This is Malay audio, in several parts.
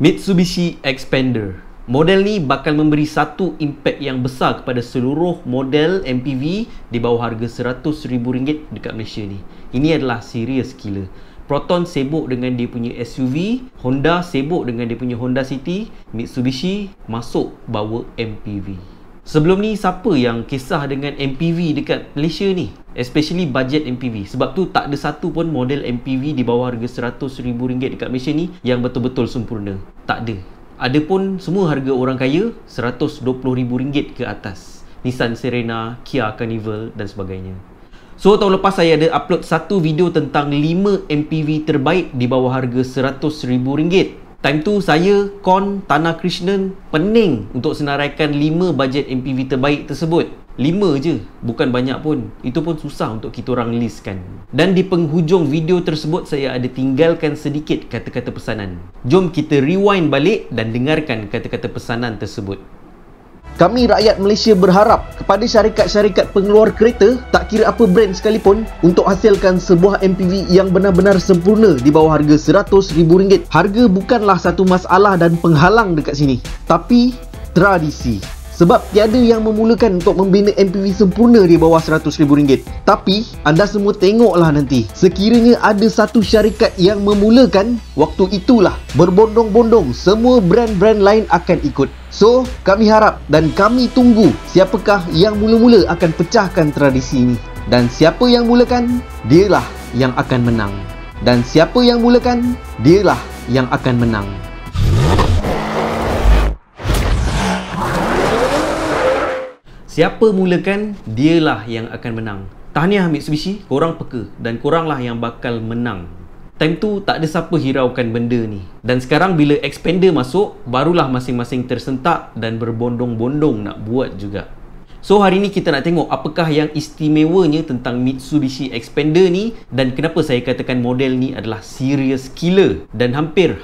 Mitsubishi Xpander. Model ni bakal memberi satu impact yang besar kepada seluruh model MPV di bawah harga RM100,000 dekat Malaysia ni. Ini adalah serious killer. Proton sibuk dengan dia punya SUV, Honda sibuk dengan dia punya Honda City, Mitsubishi masuk bawa MPV. Sebelum ni siapa yang kisah dengan MPV dekat Malaysia ni? Especially budget MPV. Sebab tu tak ada satu pun model MPV di bawah harga RM100,000 dekat Malaysia ni yang betul-betul sempurna. Tak ada. Ada pun semua harga orang kaya RM120,000 ke atas. Nissan Serena, Kia Carnival dan sebagainya. So tahun lepas saya ada upload satu video tentang 5 MPV terbaik di bawah harga RM100,000. Time tu saya, Kon, Tanah Krishnan pening untuk senaraikan 5 bajet MPV terbaik tersebut. 5 je, bukan banyak pun. Itu pun susah untuk kita orang listkan. Dan di penghujung video tersebut saya ada tinggalkan sedikit kata-kata pesanan. Jom kita rewind balik dan dengarkan kata-kata pesanan tersebut. Kami rakyat Malaysia berharap kepada syarikat-syarikat pengeluar kereta, tak kira apa brand sekalipun, untuk hasilkan sebuah MPV yang benar-benar sempurna di bawah harga RM100,000. Harga bukanlah satu masalah dan penghalang dekat sini, tapi tradisi. Sebab tiada yang memulakan untuk membina MPV sempurna di bawah RM100,000. Tapi anda semua tengoklah nanti, sekiranya ada satu syarikat yang memulakan, waktu itulah berbondong-bondong semua brand-brand lain akan ikut. So, kami harap dan kami tunggu siapakah yang mula-mula akan pecahkan tradisi ini. Dan siapa yang mulakan, dialah yang akan menang. Dan siapa yang mulakan, dialah yang akan menang. Siapa mulakan, dialah yang akan menang. Tahniah Mitsubishi, korang peka dan koranglah yang bakal menang. Time tu tak ada siapa hiraukan benda ni. Dan sekarang bila Xpander masuk, barulah masing-masing tersentak dan berbondong-bondong nak buat juga. So hari ni kita nak tengok apakah yang istimewanya tentang Mitsubishi Xpander ni dan kenapa saya katakan model ni adalah serious killer dan hampir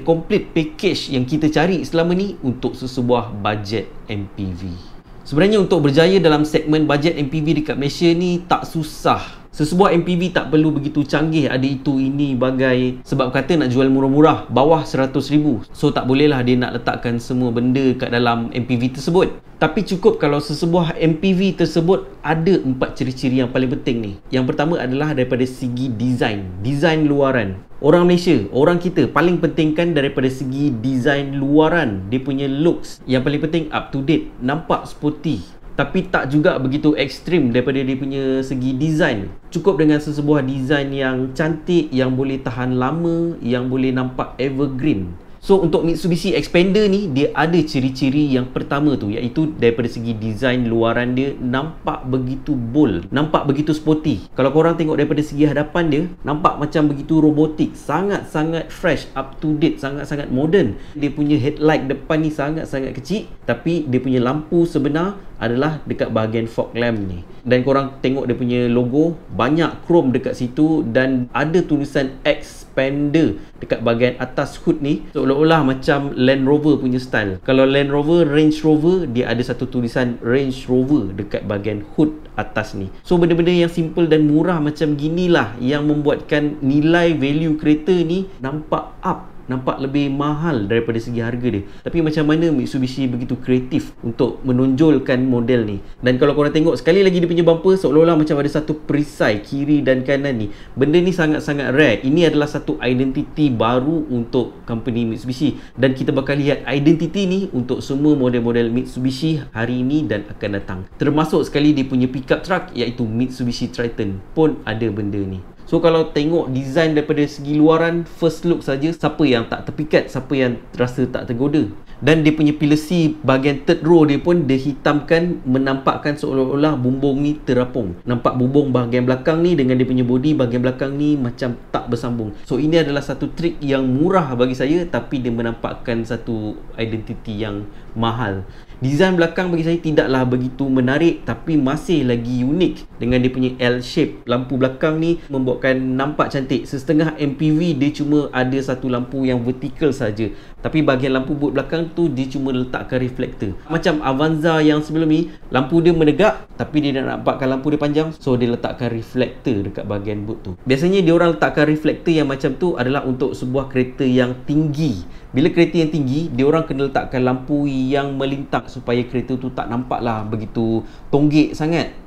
complete package yang kita cari selama ni untuk sesebuah budget MPV. Sebenarnya untuk berjaya dalam segmen budget MPV dekat Malaysia ni tak susah. Sesebuah MPV tak perlu begitu canggih, ada itu ini bagai. Sebab kata nak jual murah-murah, bawah RM100,000. So tak bolehlah dia nak letakkan semua benda kat dalam MPV tersebut. Tapi cukup kalau sesebuah MPV tersebut ada 4 ciri-ciri yang paling penting ni. Yang pertama adalah daripada segi design luaran. Orang Malaysia, orang kita paling pentingkan daripada segi design luaran, dia punya looks. Yang paling penting up to date, nampak sporty. Tapi tak juga begitu ekstrim daripada dia punya segi design. Cukup dengan sesebuah design yang cantik, yang boleh tahan lama, yang boleh nampak evergreen. So untuk Mitsubishi Xpander ni, dia ada ciri-ciri yang pertama tu, iaitu daripada segi design luaran dia nampak begitu bold, nampak begitu sporty. Kalau korang tengok daripada segi hadapan dia, nampak macam begitu robotik, sangat-sangat fresh, up to date, sangat-sangat modern. Dia punya headlight depan ni sangat-sangat kecil, tapi dia punya lampu sebenar adalah dekat bahagian fog lamp ni. Dan korang tengok dia punya logo, banyak chrome dekat situ dan ada tulisan Xpander dekat bahagian atas hood ni, seolah-olah macam Land Rover punya style. Kalau Land Rover, Range Rover, dia ada satu tulisan Range Rover dekat bahagian hood atas ni. So benda-benda yang simple dan murah macam ginilah yang membuatkan nilai value kereta ni nampak up, nampak lebih mahal daripada segi harga dia. Tapi macam mana Mitsubishi begitu kreatif untuk menonjolkan model ni. Dan kalau korang tengok sekali lagi dia punya bumper, seolah-olah macam ada satu perisai kiri dan kanan ni. Benda ni sangat-sangat rare. Ini adalah satu identiti baru untuk company Mitsubishi. Dan kita bakal lihat identiti ni untuk semua model-model Mitsubishi hari ini dan akan datang. Termasuk sekali dia punya pickup truck, iaitu Mitsubishi Triton pun ada benda ni. So kalau tengok design daripada segi luaran, first look saja, siapa yang tak terpikat, siapa yang rasa tak tergoda. Dan dia punya pillar C bahagian third row dia pun dia hitamkan, menampakkan seolah-olah bumbung ni terapung. Nampak bumbung bahagian belakang ni dengan dia punya body bahagian belakang ni macam tak bersambung. So ini adalah satu trik yang murah bagi saya, tapi dia menampakkan satu identiti yang mahal. Design belakang bagi saya tidaklah begitu menarik, tapi masih lagi unik dengan dia punya L-shape. Lampu belakang ni membuatkan nampak cantik. Setengah MPV dia cuma ada satu lampu yang vertikal saja, tapi bahagian lampu boot belakang tu dia cuma letakkan reflektor. Macam Avanza yang sebelum ni, lampu dia menegak tapi dia nak nampakkan lampu dia panjang, so dia letakkan reflektor dekat bahagian boot tu. Biasanya dia orang letakkan reflektor yang macam tu adalah untuk sebuah kereta yang tinggi. Bila kereta yang tinggi, dia orang kena letakkan lampu yang melintang supaya kereta tu tak nampaklah begitu tonggek sangat.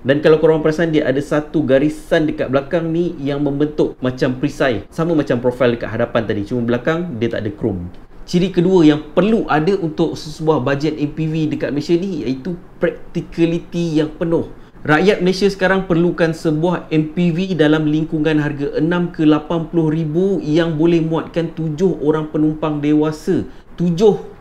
Dan kalau korang perasan, dia ada satu garisan dekat belakang ni yang membentuk macam perisai, sama macam profil dekat hadapan tadi, cuma belakang dia tak ada chrome. Ciri kedua yang perlu ada untuk sebuah bajet MPV dekat Malaysia ni iaitu practicality yang penuh. Rakyat Malaysia sekarang perlukan sebuah MPV dalam lingkungan harga 6 ke 80 ribu yang boleh muatkan 7 orang penumpang dewasa. 7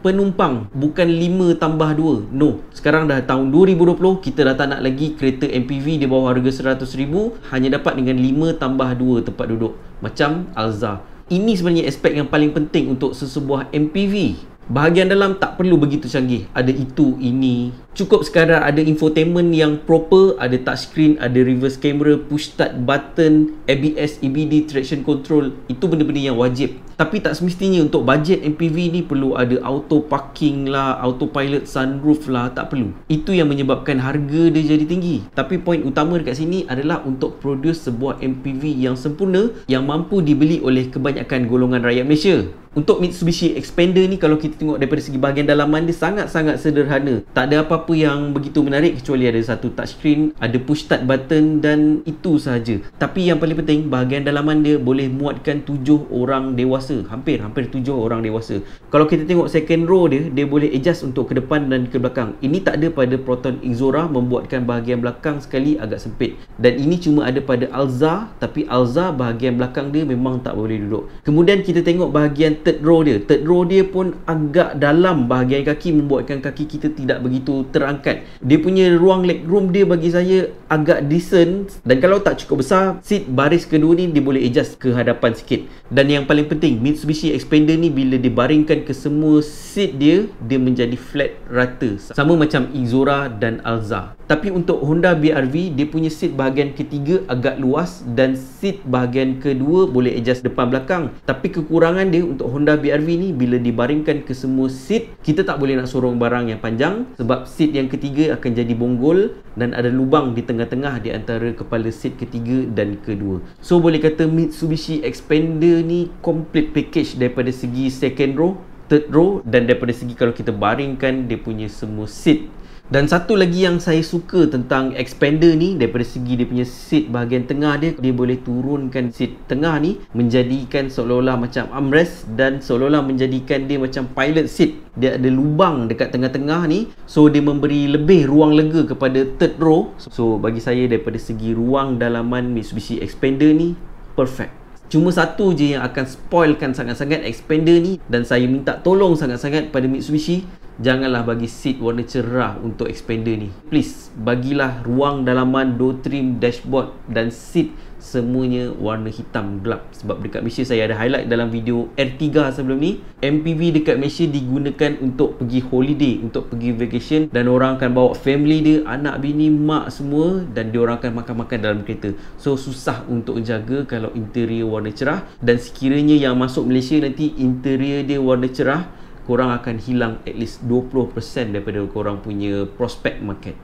penumpang, bukan 5 tambah 2. No, sekarang dah tahun 2020, kita dah tak nak lagi kereta MPV di bawah harga 100 ribu hanya dapat dengan 5 tambah 2 tempat duduk, macam Alza. Ini sebenarnya aspek yang paling penting untuk sesebuah MPV. Bahagian dalam tak perlu begitu canggih, ada itu, ini. Cukup sekadar ada infotainment yang proper, ada touchscreen, ada reverse camera, push start button, ABS, EBD, traction control. Itu benda-benda yang wajib. Tapi tak semestinya untuk bajet MPV ni perlu ada auto parking lah, autopilot, sunroof lah, tak perlu. Itu yang menyebabkan harga dia jadi tinggi. Tapi poin utama dekat sini adalah untuk produce sebuah MPV yang sempurna, yang mampu dibeli oleh kebanyakan golongan rakyat Malaysia. Untuk Mitsubishi Xpander ni, kalau kita tengok daripada segi bahagian dalaman dia sangat-sangat sederhana. Tak ada apa-apa yang begitu menarik kecuali ada satu touchscreen, ada push start button dan itu sahaja. Tapi yang paling penting, bahagian dalaman dia boleh muatkan 7 orang dewasa. Hampir 7 orang dewasa. Kalau kita tengok second row dia boleh adjust untuk ke depan dan ke belakang. Ini tak ada pada Proton Exora, membuatkan bahagian belakang sekali agak sempit. Dan ini cuma ada pada Alza, tapi Alza bahagian belakang dia memang tak boleh duduk. Kemudian kita tengok bahagian third row dia. Third row dia pun agak dalam bahagian kaki, membuatkan kaki kita tidak begitu terangkat. Dia punya ruang legroom dia bagi saya agak decent, dan kalau tak cukup besar, seat baris kedua ni dia boleh adjust ke hadapan sikit. Dan yang paling penting, Mitsubishi Xpander ni bila dibaringkan ke semua seat dia menjadi flat rata, sama macam Exora dan Alza. Tapi untuk Honda BR-V, dia punya seat bahagian ketiga agak luas dan seat bahagian kedua boleh adjust depan belakang. Tapi kekurangan dia untuk Honda BR-V ni, bila dibaringkan ke semua seat, kita tak boleh nak sorong barang yang panjang sebab seat yang ketiga akan jadi bonggol dan ada lubang di tengah-tengah di antara kepala seat ketiga dan kedua. So boleh kata Mitsubishi Xpander ni complete package daripada segi second row, third row, dan daripada segi kalau kita baringkan dia punya semua seat. Dan satu lagi yang saya suka tentang Xpander ni, daripada segi dia punya seat bahagian tengah dia boleh turunkan seat tengah ni menjadikan seolah-olah macam armrest dan seolah-olah menjadikan dia macam pilot seat. Dia ada lubang dekat tengah-tengah ni, so dia memberi lebih ruang lega kepada third row. So bagi saya daripada segi ruang dalaman Mitsubishi Xpander ni perfect. Cuma satu je yang akan spoilkan sangat-sangat Xpander ni, dan saya minta tolong sangat-sangat pada Mitsubishi, janganlah bagi seat warna cerah untuk Xpander ni. Please, bagilah ruang dalaman, door trim, dashboard dan seat semuanya warna hitam gelap. Sebab dekat Malaysia, saya ada highlight dalam video R3 sebelum ni, MPV dekat Malaysia digunakan untuk pergi holiday, untuk pergi vacation, dan orang akan bawa family dia, anak, bini, mak semua, dan dia orang akan makan-makan dalam kereta. So susah untuk jaga kalau interior warna cerah, dan sekiranya yang masuk Malaysia nanti interior dia warna cerah, korang akan hilang at least 20% daripada korang punya prospek market.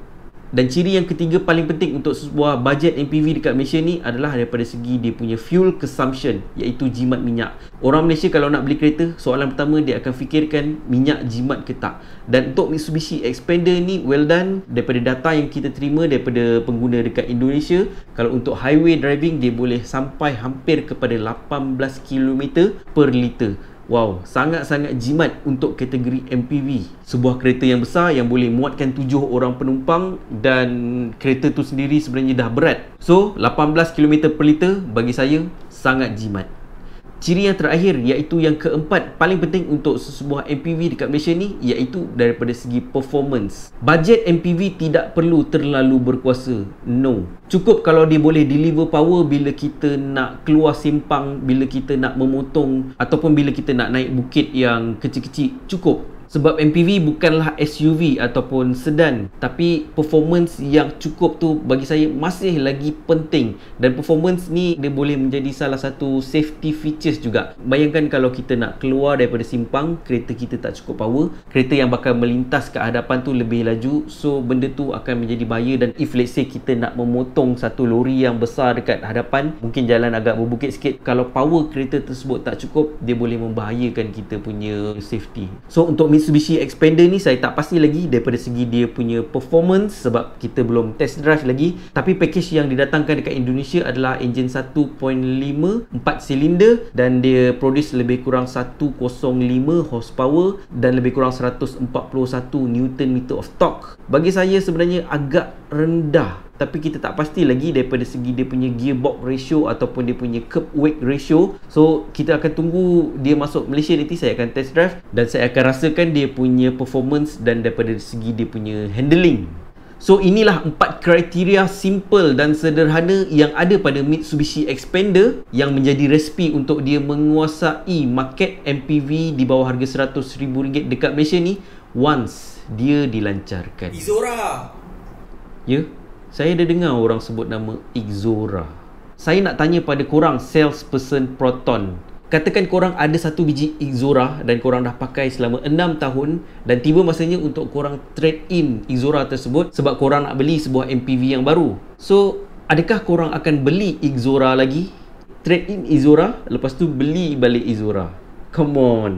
Dan ciri yang ketiga paling penting untuk sebuah bajet MPV dekat Malaysia ni adalah daripada segi dia punya fuel consumption, iaitu jimat minyak. Orang Malaysia kalau nak beli kereta, soalan pertama dia akan fikirkan minyak jimat ke tak. Dan untuk Mitsubishi Xpander ni, well done, daripada data yang kita terima daripada pengguna dekat Indonesia, kalau untuk highway driving dia boleh sampai hampir kepada 18 km per liter. Wow, sangat-sangat jimat untuk kategori MPV. Sebuah kereta yang besar yang boleh muatkan 7 orang penumpang, dan kereta tu sendiri sebenarnya dah berat. So, 18 km per liter bagi saya sangat jimat. Ciri yang terakhir, iaitu yang keempat paling penting untuk sebuah MPV dekat Malaysia ni, iaitu daripada segi performance. Bajet MPV tidak perlu terlalu berkuasa. No. Cukup kalau dia boleh deliver power bila kita nak keluar simpang, bila kita nak memotong, ataupun bila kita nak naik bukit yang kecil-kecil. Cukup. Sebab MPV bukanlah SUV ataupun sedan, tapi performance yang cukup tu bagi saya masih lagi penting. Dan performance ni dia boleh menjadi salah satu safety features juga. Bayangkan kalau kita nak keluar daripada simpang, kereta kita tak cukup power, kereta yang bakal melintas ke hadapan tu lebih laju, so benda tu akan menjadi bahaya. Dan if let's say kita nak memotong satu lori yang besar dekat hadapan, mungkin jalan agak berbukit sikit, kalau power kereta tersebut tak cukup, dia boleh membahayakan kita punya safety. So untuk Mitsubishi Xpander ni saya tak pasti lagi daripada segi dia punya performance sebab kita belum test drive lagi, tapi package yang didatangkan dekat Indonesia adalah enjin 1.5 4 silinder dan dia produce lebih kurang 105 horsepower dan lebih kurang 141 Nm of torque. Bagi saya sebenarnya agak rendah, tapi kita tak pasti lagi daripada segi dia punya gearbox ratio ataupun dia punya curb weight ratio. So kita akan tunggu dia masuk Malaysia nanti, saya akan test drive dan saya akan rasakan dia punya performance dan daripada segi dia punya handling. So inilah 4 kriteria simple dan sederhana yang ada pada Mitsubishi Xpander yang menjadi resipi untuk dia menguasai market MPV di bawah harga RM100,000 dekat Malaysia ni once dia dilancarkan. Ixora. Ya, saya dah dengar orang sebut nama Ixora. Saya nak tanya pada korang salesperson Proton. Katakan korang ada satu biji Ixora dan korang dah pakai selama 6 tahun dan tiba masanya untuk korang trade in Ixora tersebut sebab korang nak beli sebuah MPV yang baru. So, adakah korang akan beli Ixora lagi? Trade in Ixora, lepas tu beli balik Ixora. Come on.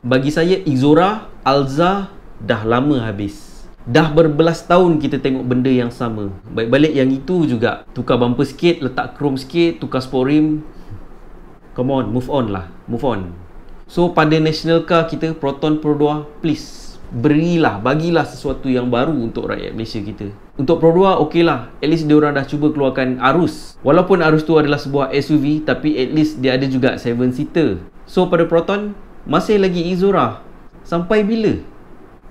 Bagi saya Ixora, Alza dah lama habis. Dah berbelas tahun kita tengok benda yang sama. Balik yang itu juga. Tukar bumper sikit, letak chrome sikit, tukar sport rim. Come on, move on lah. Move on. So pada national car kita, Proton Pro 2, please bagilah sesuatu yang baru untuk rakyat Malaysia kita. Untuk Pro 2, okey lah, at least diorang dah cuba keluarkan Arus. Walaupun Arus tu adalah sebuah SUV, tapi at least dia ada juga 7-seater. So pada Proton, masih lagi Ixora. Sampai bila?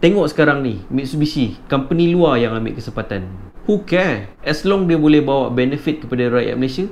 Tengok sekarang ni, Mitsubishi, company luar yang ambil kesempatan. Who care? As long dia boleh bawa benefit kepada rakyat Malaysia.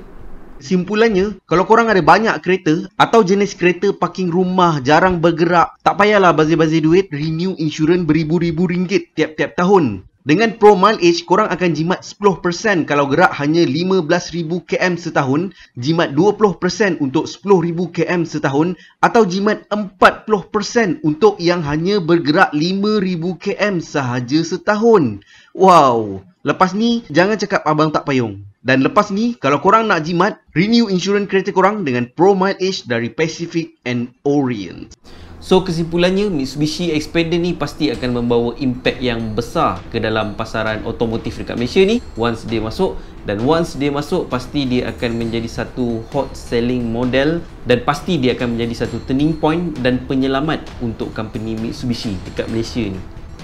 Simpulannya, kalau korang ada banyak kereta atau jenis kereta parking rumah jarang bergerak, tak payahlah bazir-bazir duit renew insurans beribu-ribu ringgit tiap-tiap tahun. Dengan Pro Mileage, korang akan jimat 10% kalau gerak hanya 15,000 km setahun, jimat 20% untuk 10,000 km setahun, atau jimat 40% untuk yang hanya bergerak 5,000 km sahaja setahun. Wow! Lepas ni, jangan cakap abang tak payung. Dan lepas ni, kalau korang nak jimat, renew insurans kereta korang dengan Pro Mileage dari Pacific and Orient. So kesimpulannya, Mitsubishi Xpander ni pasti akan membawa impact yang besar ke dalam pasaran otomotif dekat Malaysia ni once dia masuk. Dan once dia masuk, pasti dia akan menjadi satu hot selling model dan pasti dia akan menjadi satu turning point dan penyelamat untuk company Mitsubishi dekat Malaysia ni.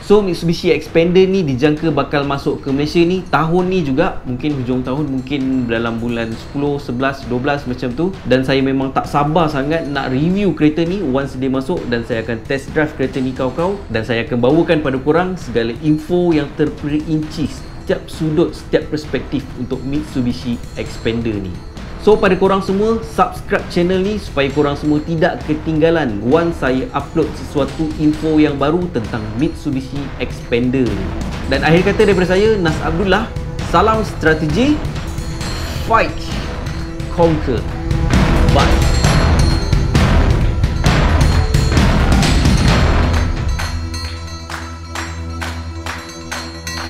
So Mitsubishi Xpander ni dijangka bakal masuk ke Malaysia ni tahun ni juga, mungkin hujung tahun, mungkin dalam bulan 10, 11, 12 macam tu. Dan saya memang tak sabar sangat nak review kereta ni once dia masuk, dan saya akan test drive kereta ni kau-kau, dan saya akan bawakan pada korang segala info yang terperinci, setiap sudut, setiap perspektif untuk Mitsubishi Xpander ni. So pada korang semua, subscribe channel ni supaya korang semua tidak ketinggalan once saya upload sesuatu info yang baru tentang Mitsubishi Xpander ni. Dan akhir kata daripada saya, Nas Abdullah, salam strategi, fight, conquer, bye.